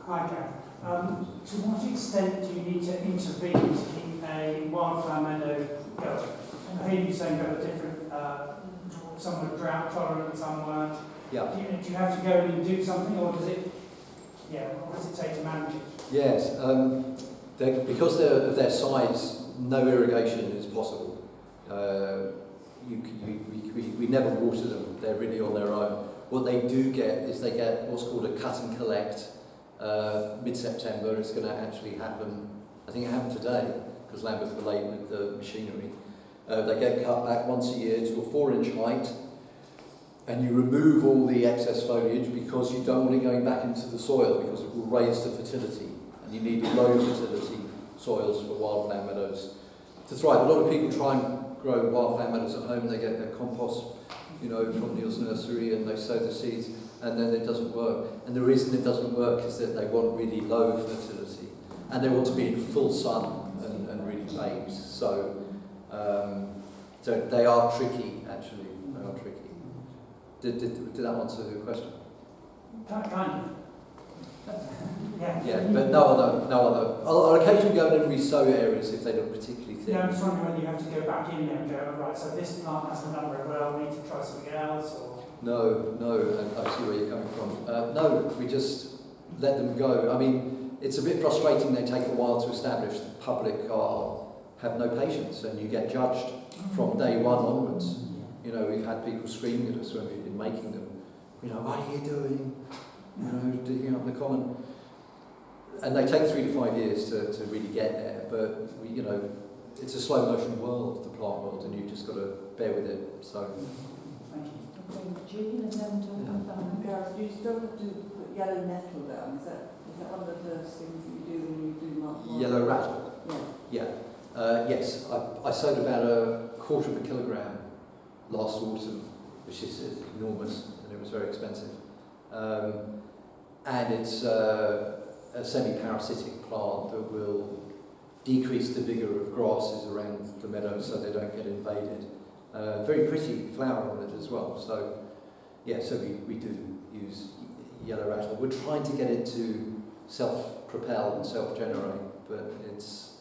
Hi, Gav. To what extent do you need to intervene to keep a wildflower meadow going? I hear you saying there are different, some were drought tolerant, some weren't. Yeah. Do you have to go in and do something, or does it, what does it take to manage it? Yes, because of their size, no irrigation is possible. We never water them, they're really on their own. What they do get is they get what's called a cut and collect mid-September. It's going to actually happen, I think it happened today, because Lambeth were late with the machinery. They get cut back once a year to a 4-inch height, and you remove all the excess foliage because you don't want it going back into the soil because it will raise the fertility, and you need low fertility soils for wildflower meadows to thrive. A lot of people try and grow wildflower meadows at home. They get their compost, from Neil's nursery, and they sow the seeds, and then it doesn't work. And the reason it doesn't work is that they want really low fertility, and they want to be in full sun and really baked. So they are tricky, actually. They are tricky. Did that answer your question? Kind of. Yeah, but no other. I'll occasionally go in and resow areas if they look particularly thin. Yeah, I'm just wondering when you have to go back in there and go, right, so this plant hasn't done very well, we need to try something else, or... No, I see where you're coming from. No, we just let them go. I mean, it's a bit frustrating, they take a while to establish. The public have no patience, and you get judged from day one onwards. We've had people screaming at us when we've been making them. What are you doing? Digging up the common. And they take 3 to 5 years to really get there, but it's a slow motion world, the plant world, and you've just got to bear with it. So. Thank you. Okay, Jean, and then talk Gareth, you still have to put yellow nettle down. Is that one of the first things that you do when you do market? Yellow rattle? Yeah. Yes, I sowed about 1/4 kilogram last autumn, which is enormous, and it was very expensive. And it's a semi-parasitic plant that will decrease the vigour of grasses around the meadow so they don't get invaded. Very pretty flower on it as well. So, so we do use yellow rattle. We're trying to get it to self-propel and self-generate, but it's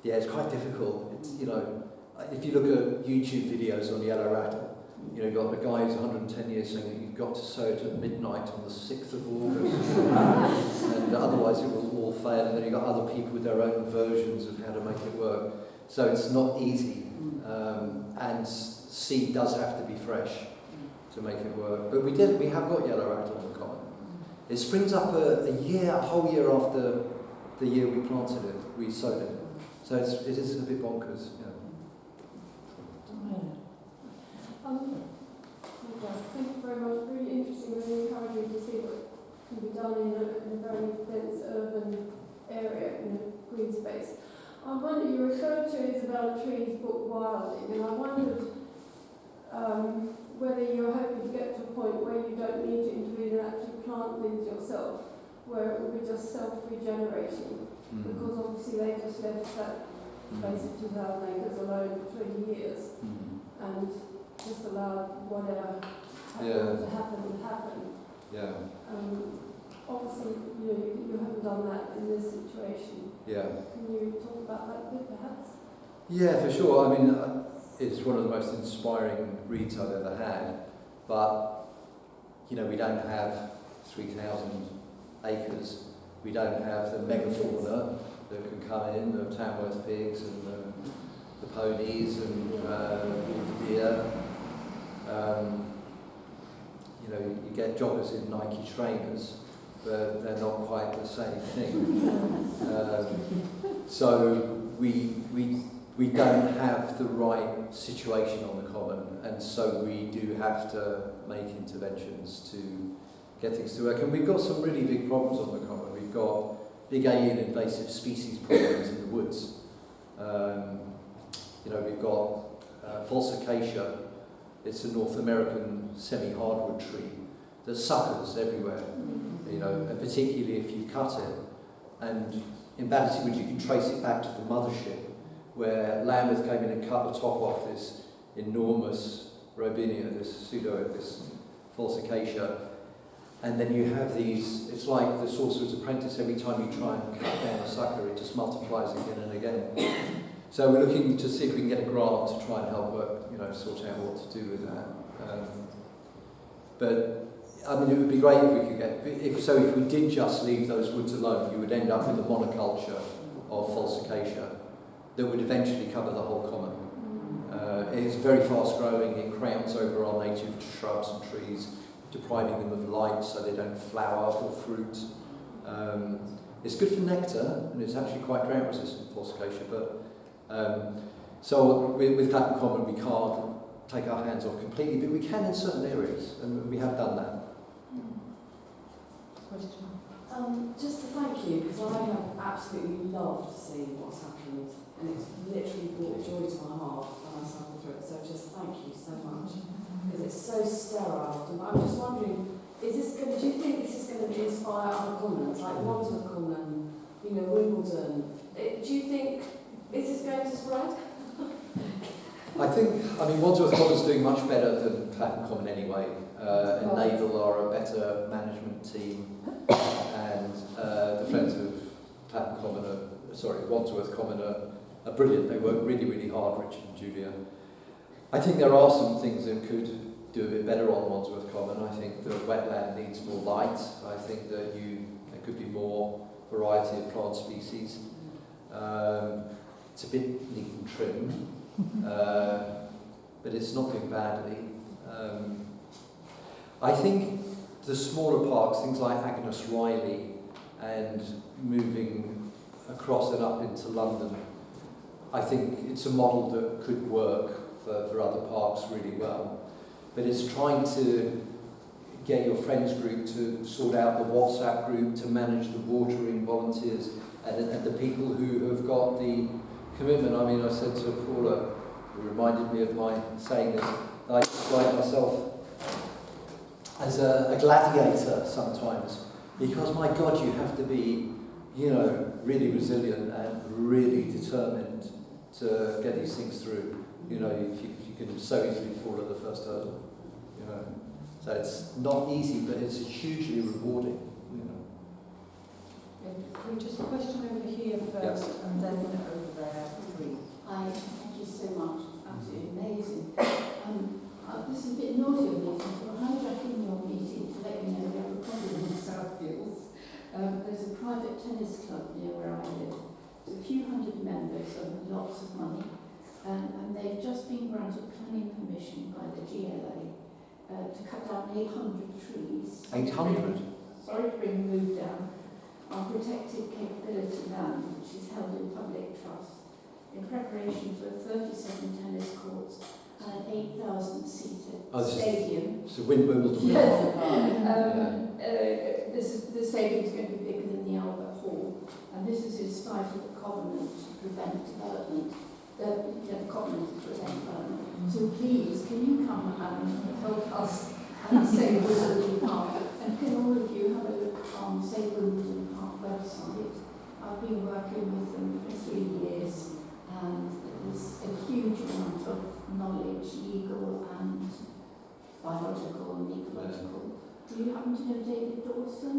quite difficult. If you look at YouTube videos on yellow rattle, you've got a guy who's 110 years saying that you've got to sow it at midnight on the 6th of August, and otherwise it will all fail. And then you've got other people with their own versions of how to make it work. So it's not easy, and seed does have to be fresh to make it work. But we have got yellow rattle on the common. It springs up a whole year after the year we planted it, we sowed it. So it is a bit bonkers. Thank you very much. Really interesting, really encouraging to see what can be done in a very dense urban area, in a green space. I wonder, you referred to Isabella Tree's book Wilding, and I wondered whether you're hoping to get to a point where you don't need to intervene and actually plant things yourself, where it will be just self-regenerating, because obviously they just left that place of 2,000 acres alone for 20 years, and just allowed whatever to happen. Yeah. Obviously, you haven't done that in this situation. Yeah. Can you talk about that a bit, perhaps? Yeah, for sure. I mean, it's one of the most inspiring reads I've ever had. But, we don't have 3,000 acres. We don't have the megafauna that can come in, the Tamworth pigs and the ponies and the deer. You get joggers in Nike trainers, but they're not quite the same thing. So we don't have the right situation on the common, and so we do have to make interventions to get things to work. And we've got some really big problems on the common. We've got big alien invasive species problems in the woods. We've got false acacia. It's a North American semi-hardwood tree. There's suckers everywhere, and particularly if you cut it. And in Battersea, you can trace it back to the mothership, where Lambeth came in and cut the top off this enormous robinia, this false acacia, And then you have these, it's like the Sorcerer's Apprentice, every time you try and cut down a sucker, it just multiplies again and again. So we're looking to see if we can get a grant to try and help work, sort out what to do with that. But I mean, it would be great if we could get, if we did just leave those woods alone, you would end up with a monoculture of false acacia that would eventually cover the whole common. It is very fast growing, it crowns over our native shrubs and trees, depriving them of light so they don't flower or fruit. It's good for nectar, and it's actually quite drought resistant, false acacia, but so with Clapham Common we can't take our hands off completely, but we can in certain areas, and we have done that. Question. Just to thank you, because I have absolutely loved seeing what's happened, and it's literally brought joy to my heart when I cycled through it. So just thank you so much, because it's so sterile. And I'm just wondering, do you think this is going to inspire other commons, like Wandsworth Common, Wimbledon? Do you think, is this going to spread? I mean, Wandsworth Common's doing much better than Clapham Common anyway. Enable are a better management team, and the Friends of Clapham Common Wandsworth Common are brilliant. They work really, really hard, Richard and Julia. I think there are some things that could do a bit better on Wandsworth Common. I think the wetland needs more light. I think that there could be more variety of plant species. It's a bit neat and trim, but it's not doing badly. I think the smaller parks, things like Agnes Riley and moving across and up into London, I think it's a model that could work for other parks really well. But it's trying to get your friends group to sort out the WhatsApp group, to manage the watering volunteers, and the people who have got the commitment. I mean, I said to Paula, who reminded me of my saying this, I describe myself as a gladiator sometimes, because my God, you have to be, really resilient and really determined to get these things through. You can so easily fall at the first hurdle. So it's not easy, but it's hugely rewarding. Can we just a question over here first, and then over there, three. Hi, thank you so much. It's absolutely amazing. This is a bit naughty of me, but I hijacked in your meeting to let you know we have a problem in Southfields. There's a private tennis club near where I live. There's a few hundred members and lots of money, and they've just been granted planning permission by the GLA to cut down 800 trees. 800? Sorry to bring the mood down. On protected capability land, which is held in public trust, in preparation for 37 tennis courts and an 8,000-seater stadium. So Wimbledon. Yes. The stadium is going to be bigger than the Albert Hall, and this is in spite of the covenant to prevent development. The covenant to prevent development. So please, can you come and help us and save Wimbledon Park? And can all of you have a look on Save Wimbledon Park website? I've been working with them for 3 years, and there's a huge amount of knowledge, legal and biological and ecological. Do you happen to know David Dawson?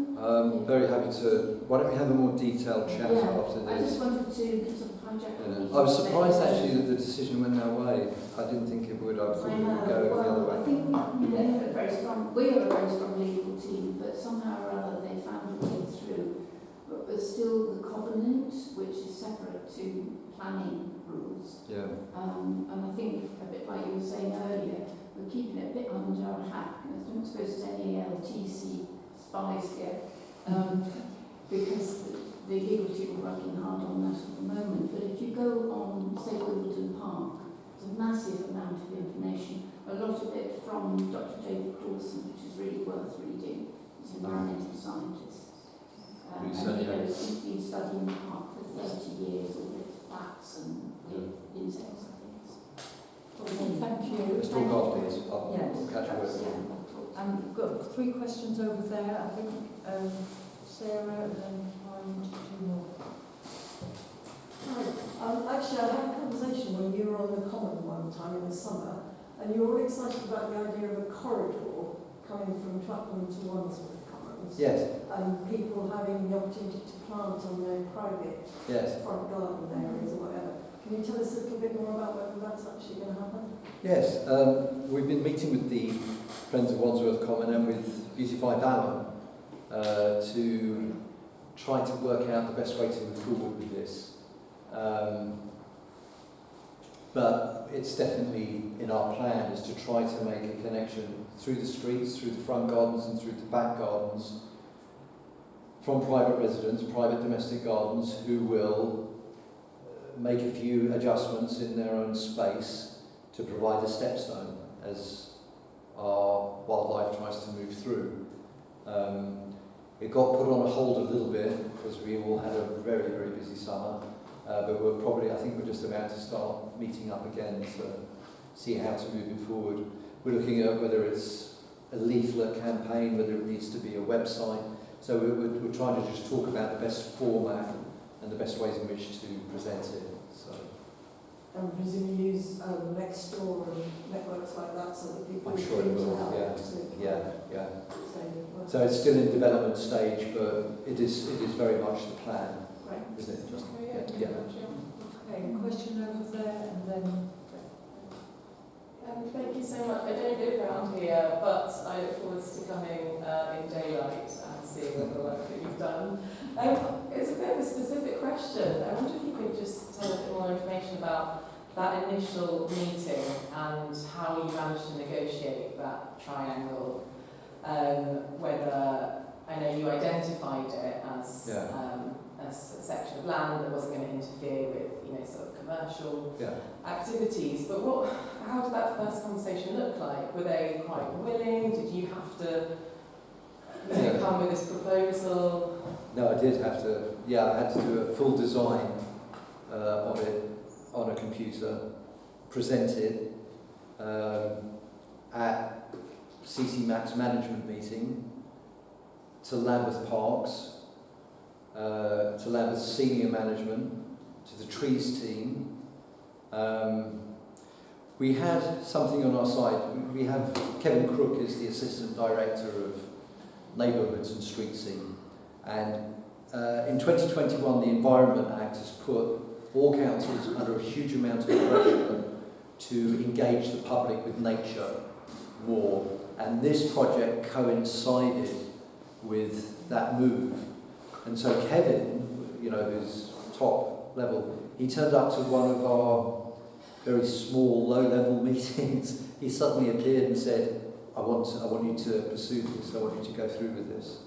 Very happy to. Why don't we have a more detailed chat after this? I just wanted to sort of hijack the meeting. I was surprised actually that the decision went that way. I didn't think it would. I thought it would go the other way. I think we have a very strong legal team, but somehow or other they found a way through. But there's still the covenant, which is separate to planning rules. Yeah. And I think, a bit like you were saying earlier, we're keeping it a bit under our hat. I don't suppose there's any LTC spies here, because the legal team are working hard on that at the moment. But if you go on, say, Wimbledon Park, there's a massive amount of information, a lot of it from Dr. David Dawson, which is really worth reading. He's an environmental scientist. And he's been studying the park for 30 years, all its bats and insects and things. Thank you. Let's talk afterwards. Yes. We'll catch up with you. We've got 3 questions over there. I think Sarah, and then find 2 more. Hi. Actually, I had a conversation when you were on the Common one time in the summer, and you were all excited about the idea of a corridor coming from Clapham to Wandsworth Common. gardens. Yes, And people having the opportunity to plant on their private yes. front garden areas or whatever. Can you tell us a little bit more about whether that's actually going to happen? Yes, we've been meeting with the Friends of Wandsworth Common and with Beautify Balham to try to work out the best way to move forward with this. But it's definitely in our plan is to try to make a connection through the streets, through the front gardens and through the back gardens from private residents, private domestic gardens who will make a few adjustments in their own space to provide a stepstone as our wildlife tries to move through. It got put on a hold a little bit because we all had a very, very busy summer, but I think we're just about to start meeting up again to see how to move it forward. We're looking at whether it's a leaflet campaign, whether it needs to be a website. So we're trying to just talk about the best format and the best ways in which to present it. So. And presumably use Nextdoor and networks like that so that people I'm sure it will, absolutely. Yeah. So it's still in development stage, but it is very much the plan, Right. isn't it? Okay, a question over there and then... Thank you so much. I don't live around here, but I look forward to coming in daylight and seeing all the work that you've done. It's a bit of a specific question. I wonder if you could just tell a bit more information about that initial meeting and how you managed to negotiate that triangle. Whether, I know you identified it as a section of land that wasn't going to interfere with, sort of commercial activities. But how did that first conversation look like? Were they quite willing? Did you have to come with this proposal? No, I did have to. Yeah, I had to do a full design of it on a computer, present it at CC Max management meeting to Lambeth Parks, to Lambeth senior management, to the trees team. We had something on our site. We have Kevin Crook is the assistant director of neighbourhoods and street scene, and in 2021 the Environment Act has put all councils under a huge amount of pressure to engage the public with nature more, and this project coincided with that move. And so Kevin, who's top level, he turned up to one of our very small, low-level meetings. He suddenly appeared and said, I want you to pursue this, I want you to go through with this.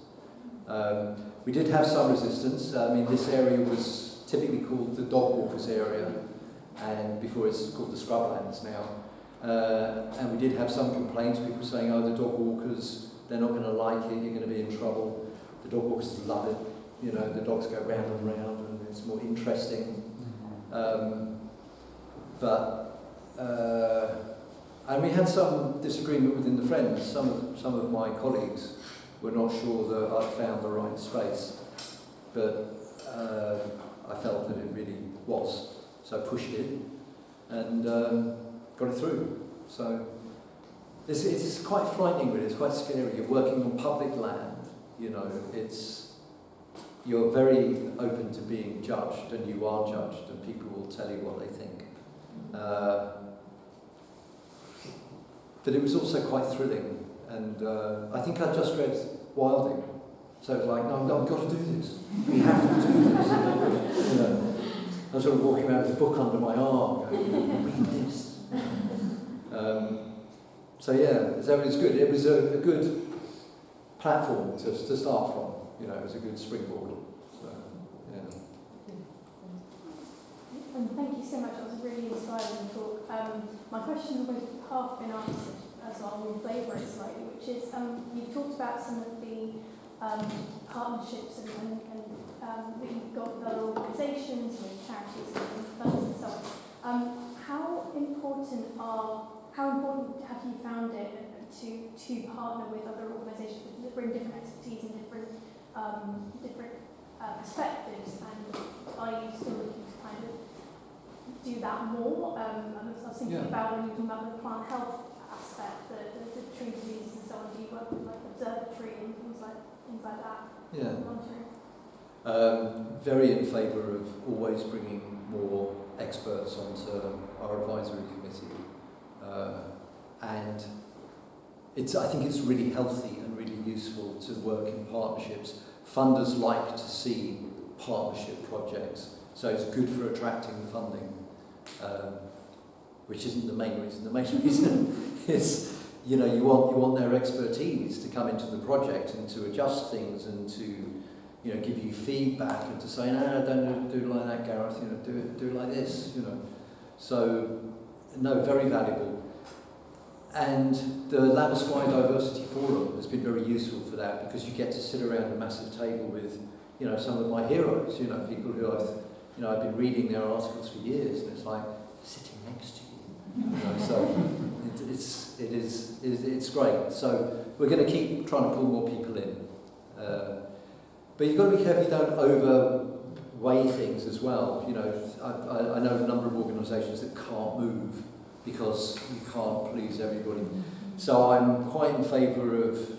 We did have some resistance. This area was typically called the dog walkers area, and before it's called the scrublands now. And we did have some complaints, people saying, oh, the dog walkers, they're not going to like it, you're going to be in trouble. The dog walkers love it. The dogs go round and round and it's more interesting. And we had some disagreement within the Friends. Some of my colleagues were not sure that I'd found the right space, but I felt that it really was. So I pushed it and got it through. So it's quite frightening, really. It's quite scary. You're working on public land. You're very open to being judged, and you are judged, and people will tell you what they think. But it was also quite thrilling, and I think I just read Wilding, so it was like, no, I've got to do this. We have to do this. I was sort of walking around with a book under my arm, going, read this. So it was good. It was a good platform to start from. It was a good springboard. So, And thank you so much. That was a really inspiring talk. My question was half been answered, so I'll reflavour it slightly, which is you've talked about some of the partnerships and that you've got with other organisations, with charities and funds and so on. How important have you found it to partner with other organisations that bring different expertise and different perspectives, and are you still looking to kind of do that more? I was thinking about when you were talking about the plant health aspect, the tree diseases and so on. Do you work with like observatory and things like things like that. Yeah. Monitoring. Very in favour of always bringing more experts onto our advisory committee, and I think it's really healthy and really useful to work in partnerships. Funders like to see partnership projects, so it's good for attracting funding, which isn't the main reason. The main reason is, you want their expertise to come into the project and to adjust things and to, give you feedback and to say, no, don't do it like that, Gareth. Do it like this. So, no, very valuable. And the Lambeth Biodiversity Forum has been very useful for that, because you get to sit around a massive table with, some of my heroes. People who I've been reading their articles for years, and it's like sitting next to you. So it's great. So we're going to keep trying to pull more people in. But you've got to be careful you don't overweigh things as well. I know a number of organisations that can't move because you can't please everybody. So I'm quite in favour of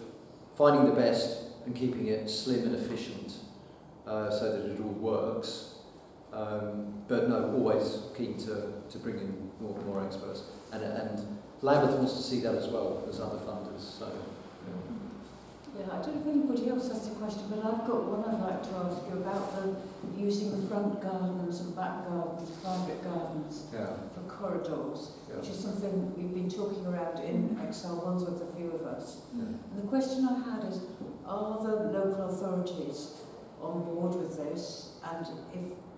finding the best and keeping it slim and efficient, so that it all works. But no, always keen to bring in more experts. And Lambeth wants to see that as well as other funders. So. Yeah, I don't know if anybody else has a question, but I've got one I'd like to ask you about using the front gardens and back gardens, private gardens, for corridors, which is something we've been talking around in Excel Wandsworth, a few of us. And the question I had is, are the local authorities on board with this, and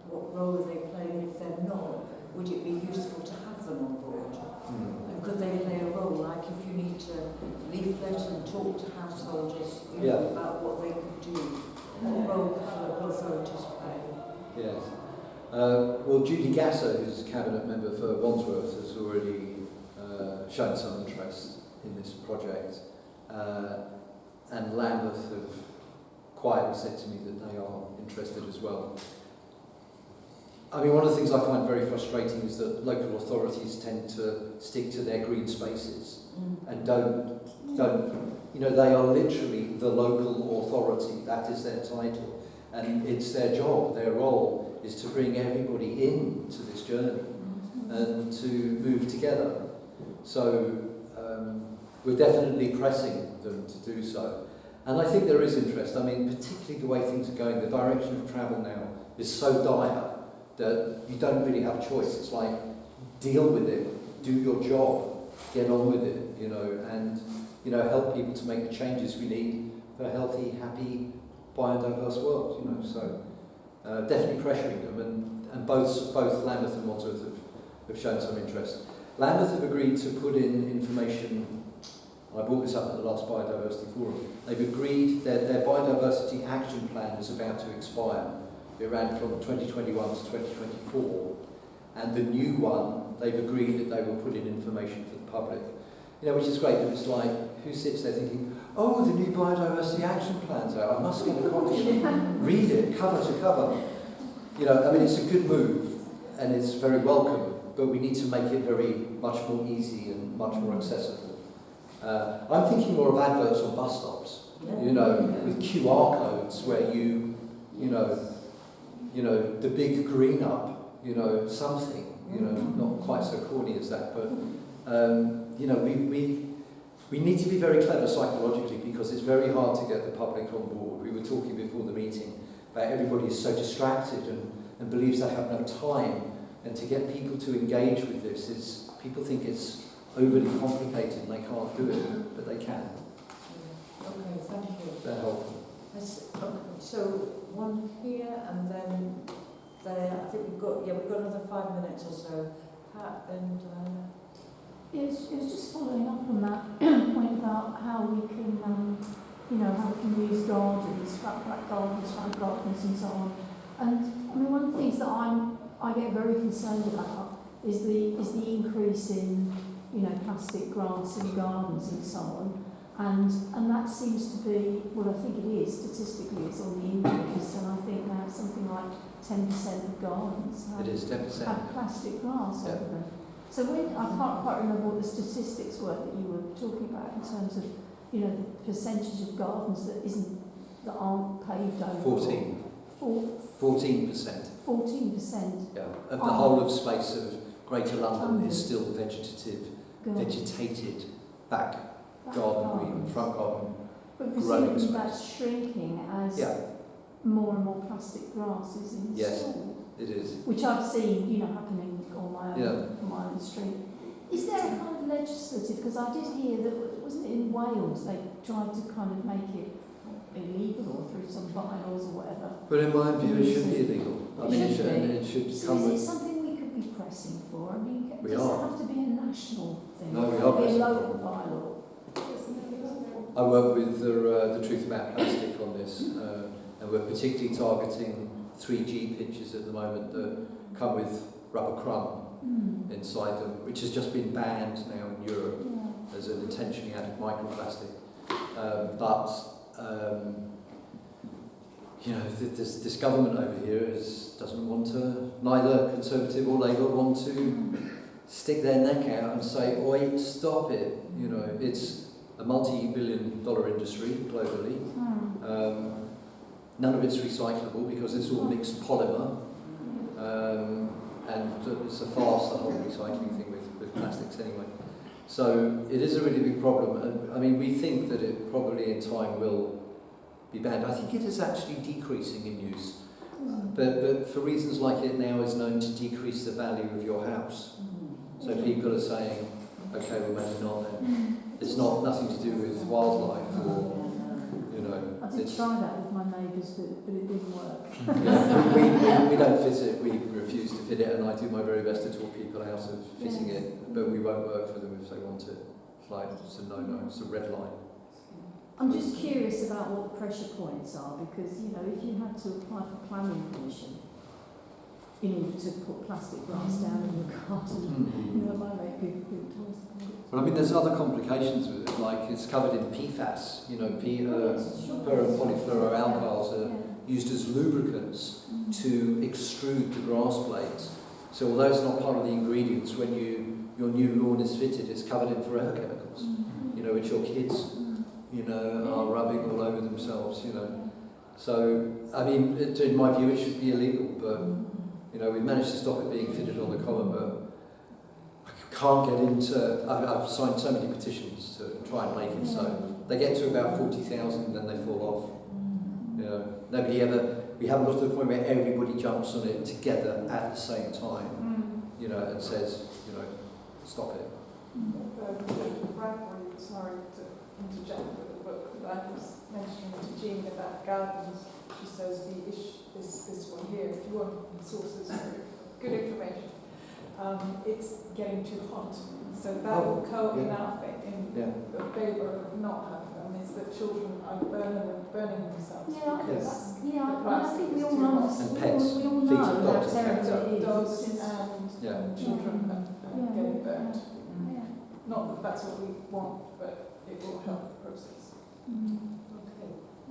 what role are they playing? If they're not, would it be useful to have them on board? And could they play a role, like if you need to leaflet and talk to householders about what they could do? What role could local authorities play? Yes. Well, Judy Gasser, who's a cabinet member for Wandsworth, has already shown some interest in this project, and Lambeth have quietly said to me that they are interested as well. I mean, one of the things I find very frustrating is that local authorities tend to stick to their green spaces and don't, they are literally the local authority. That is their title, and it's their job, their role is to bring everybody into this journey and to move together. So we're definitely pressing them to do so. And I think there is interest. I mean, particularly the way things are going, the direction of travel now is so dire that you don't really have a choice. It's like, deal with it, do your job, get on with it, and help people to make the changes we need for a healthy, happy, biodiverse world. So definitely pressuring them, and both Lambeth and Wandsworth have shown some interest. Lambeth have agreed to put in information. I brought this up at the last Biodiversity Forum. They've agreed that their biodiversity action plan is about to expire. It ran from 2021 to 2024, and the new one, they've agreed that they will put in information for the public. Which is great, but it's like, who sits there thinking, oh, the new biodiversity action plan's out, I must get a copy and read it cover to cover. It's a good move, and it's very welcome, but we need to make it very much more easy and much more accessible. I'm thinking more of adverts on bus stops, with QR codes where the big green up, something, not quite so corny as that, but, we need to be very clever psychologically, because it's very hard to get the public on board. We were talking before the meeting about everybody is so distracted and believes they have no time, and to get people to engage with this is, people think it's overly complicated and they can't do it, but they can. Okay, thank you. They're helpful. So one here, and then there. I think we've got another 5 minutes or so. Pat and It was just following up on that point about how we can, how we can use gardens, back gardens, front gardens, and so on. And I mean, one of the things that I get very concerned about is the increase in, plastic grass in gardens and so on. And that seems to be, well, I think it is, statistically it's on the increase, and I think now something like 10% of gardens have plastic grass over them. So I can't quite remember what the statistics were that you were talking about in terms of, the percentage of gardens that isn't that aren't paved over? 14. 14%. 14%. Yeah. Of the whole of space of Greater London is still vegetated back garden green, front garden. But growing presumably space. that's shrinking as more and more plastic grass is installed. Yes, it is. Which I've seen, happening on my own street. Is there a kind of legislative, because I did hear that, wasn't it in Wales, they tried to kind of make it illegal or through some bylaws or whatever? But in my view, it should be illegal. It should So come is it something we could be pressing for? I mean, We does are. it have to be a national thing? No, we Or are be a pressing local for bylaw? I work with the Truth About Plastic on this, and we're particularly targeting 3G pitches at the moment that come with rubber crumb inside them, which has just been banned now in Europe as an intentionally added microplastic. This government over here doesn't want to, neither Conservative or Labour want to stick their neck out and say, oi, stop it. It's a multi-billion-dollar industry globally. None of it's recyclable because it's all mixed polymer. And it's a farce, the whole recycling thing with plastics anyway. So it is a really big problem. And I mean, we think that it probably in time will be banned. I think it is actually decreasing in use. But for reasons like it now is known to decrease the value of your house. So people are saying, okay, well maybe not then. It's nothing to do with wildlife or, I did try that with my neighbours, but it didn't work. we don't fit it, we refuse to fit it, and I do my very best to talk people out of fitting it, but we won't work for them if they want it. It's a no-no, it's a red line. I'm just curious about what the pressure points are, because, if you had to apply for planning permission in order to put plastic grass down in your garden, it might make people think twice about it. But I mean, there's other complications with it, like it's covered in PFAS, per and polyfluoroalkyls are used as lubricants to extrude the grass blades. So although it's not part of the ingredients, when your new lawn is fitted, it's covered in forever chemicals, which your kids, are rubbing all over themselves, So, I mean, in my view, it should be illegal, but, we've managed to stop it being fitted on the common, but I can't get into, I've signed so many petitions to try and make it so. They get to about 40,000 and then they fall off. We haven't got to the point where everybody jumps on it together at the same time, and says, stop it. Sorry to interject with the book that I was mentioning to Jean about gardens. She says this one here, if you want sources for good information, it's getting too hot. So that will go in our favour of not having them is that children are burning themselves. I think we all know. And pets, we all feet know of dogs how and terrible it is. Dogs and children are getting burnt. Not that that's what we want, but it will help the process.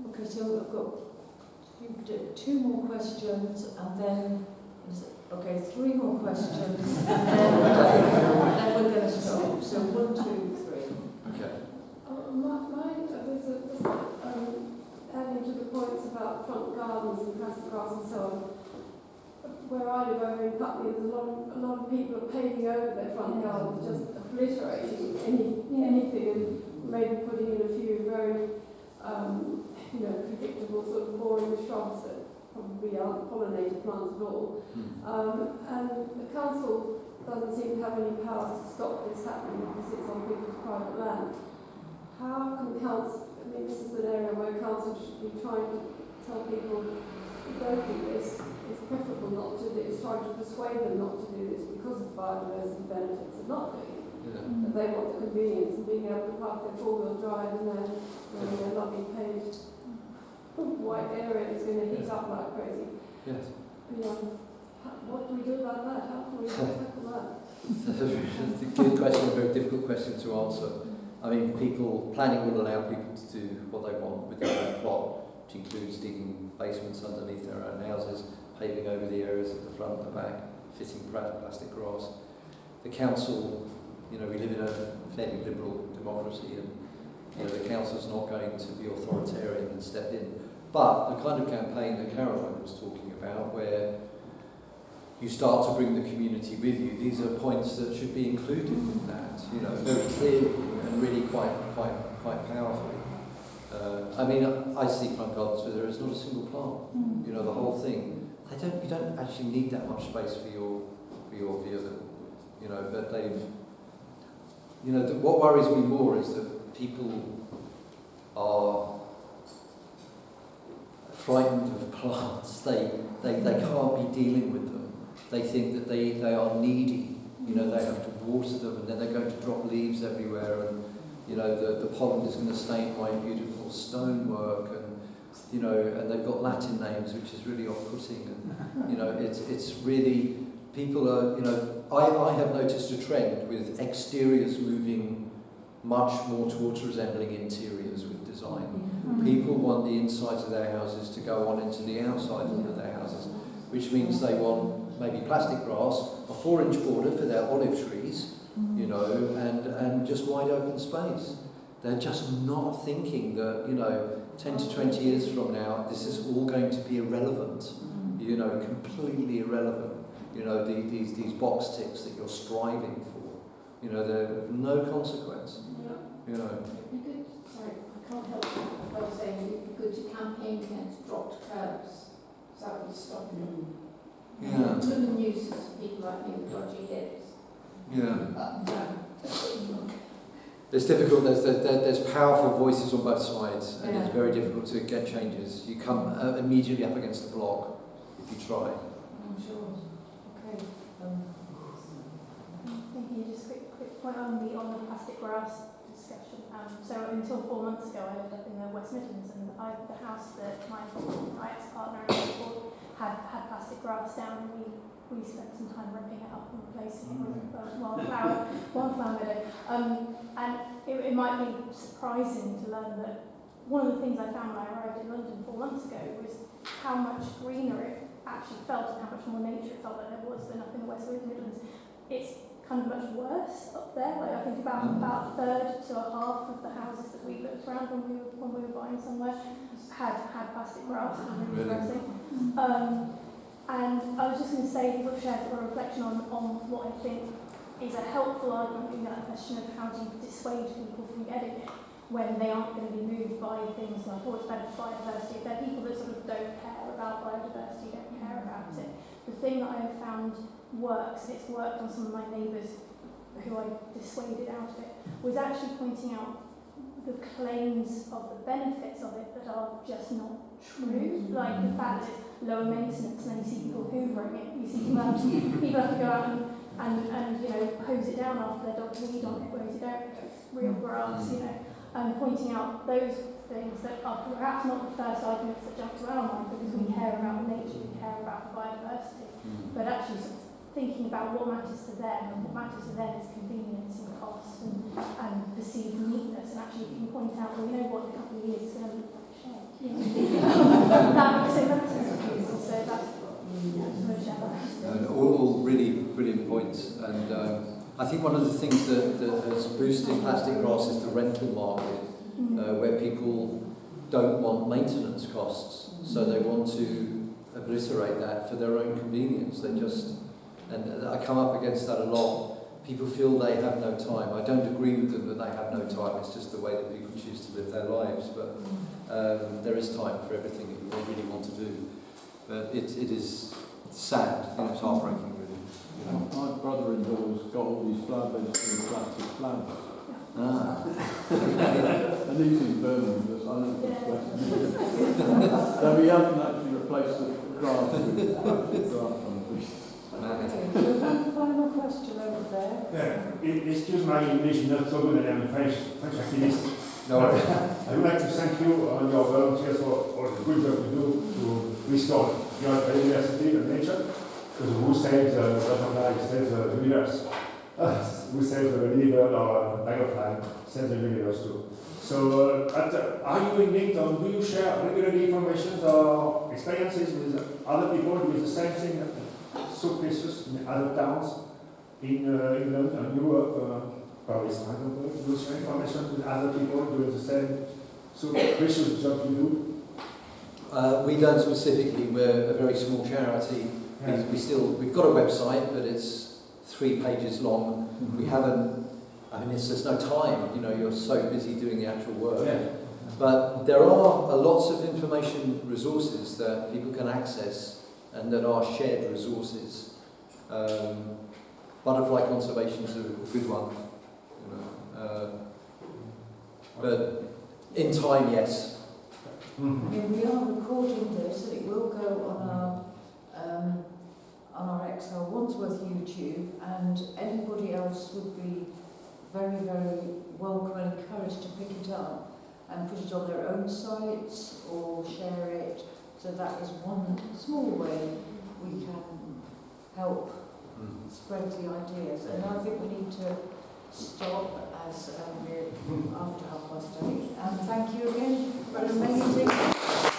Okay, so I've got two more questions, and then, three more questions, and then we're going to stop. So 1, 2, 3. Okay. Adding to the points about front gardens and plastic grass and so on. Where I live over in Putney, there's a lot of people are paving over their front gardens, just obliterating anything, and maybe putting in a few very, predictable sort of boring shrubs that probably aren't pollinator plants at all. And the council doesn't seem to have any powers to stop this happening because it's on people's private land. How can council? I mean, this is an area where council should be trying to tell people, don't do this. It's preferable not to do this, trying to persuade them not to do this because of biodiversity benefits of not doing it. But they want the convenience of being able to park their four-wheel drive and then a lovely paved white area that's going to heat up like crazy. Yes. What do we do about that? How can we tackle that? That's a good question, a very difficult question to answer. I mean, planning will allow people to do what they want with their own plot, which includes digging basements underneath their own houses, paving over the areas at the front and the back, fitting plastic grass. The council, we live in a fairly liberal democracy, and the council's not going to be authoritarian and step in. But the kind of campaign that Caroline was talking about, where you start to bring the community with you, these are points that should be included in that, you know, very clearly and really quite powerfully. I mean, I see front gardens where there is not a single plant. You know, the whole thing. You don't actually need that much space for your vehicle. You know, but they've. You know, what worries me more is that people are frightened of plants. They can't be dealing with them. They think that they are needy. You know, they have to water them, and then they're going to drop leaves everywhere, and you know the pollen is going to stain my beautiful stonework, and you know, and they've got Latin names, which is really off-putting, and you know, it's really, people are, you know, I have noticed a trend with exteriors moving much more towards resembling interiors with design. People want the insides of their houses to go on into the outside of their houses, which means they want maybe plastic grass, a 4-inch border for their olive trees, you know, and just wide open space. They're just not thinking that, you know, 10 to 20 years from now, this is all going to be irrelevant, you know, completely irrelevant. You know, these box ticks that you're striving for, you know, they're of no consequence, you know. It'd be good, sorry, I can't help it, I was saying it'd be good to campaign against dropped curbs, so that would stop them. Yeah. The nuisance of people like me with dodgy hips. Yeah. It's difficult. There's powerful voices on both sides, and it's very difficult to get changes. You come immediately up against the block if you try. I'm sure. Okay. Thank you. Just a quick point on the plastic grass discussion. So until 4 months ago, I lived up in the West Midlands, and the house that my ex-partner and I bought had plastic grass down, and we spent some time ripping it up and replacing it with wildflower meadow. And it might be surprising to learn that one of the things I found when I arrived in London 4 months ago was how much greener it actually felt and how much more nature it felt like there was than up in the West Midlands. It's kind of much worse up there. Like I think about a third to a half of the houses that we looked around when we were buying somewhere had plastic grass, and really depressing. And I was just going to say, sort of share a reflection on what I think is a helpful argument in that question of how do you dissuade people from getting it when they aren't going to be moved by things like, oh, it's better for biodiversity. If they're people that sort of don't care about biodiversity, don't care about it. The thing that I have found works, and it's worked on some of my neighbours who I dissuaded out of it, was actually pointing out the claims of the benefits of it that are just not true. Like the fact that it's lower maintenance, and then you see people hoovering it. You see people have to go out and you know, hose it down after their dogs weed on it, whereas you don't, it's real grass, you know, and pointing out those things that are perhaps not the first arguments that jump to our mind because we care about nature, we care about biodiversity, but actually sort of thinking about what matters to them, and what matters to them is convenience and cost and perceived neatness, and actually if you can point out, well, you know what, in a couple of years it's going to look like a shed. You know? That makes it better. So that's all really brilliant points, and I think one of the things that has boosted plastic grass is the rental market, where people don't want maintenance costs, so they want to obliterate that for their own convenience. They just, and I come up against that a lot. People feel they have no time. I don't agree with them that they have no time. It's just the way that people choose to live their lives. But there is time for everything that you really want to do. But it is sad. I think it's heartbreaking, really. You know? My brother-in-law's got all these flowers full of plastic flowers. And he's in Birmingham, but I don't think it's West. So we haven't actually replaced the grass with plastic grass on the beach. One final question over there. Excuse my English, not so good, and I'm French activist. No worries. I would like to thank you and your volunteers for all the good job you do to restore biodiversity and nature. Because who saves the butterfly, saves the universe. Who saves the liver or butterfly, saves the universe too. So, are you in LinkedIn, or do you share regularly information or experiences with other people with the same thing, so precious in other towns, in England and Europe, Paris, for example? Do you share information with other people doing the same so precious job you do? We don't specifically. We're a very small charity. We've got a website, but it's 3 pages long. We haven't. I mean, there's no time. You know, you're so busy doing the actual work. Yeah. But there are lots of information resources that people can access and that are shared resources. Butterfly conservation is a good one. You know. But in time, yes. I mean, we are recording this, and it will go on our Excel Wandsworth YouTube, and anybody else would be very, very welcome and encouraged to pick it up and put it on their own sites or share it. So that is one small way we can help spread the ideas. And I think we need to stop as we're after 8:30. And thank you again for an amazing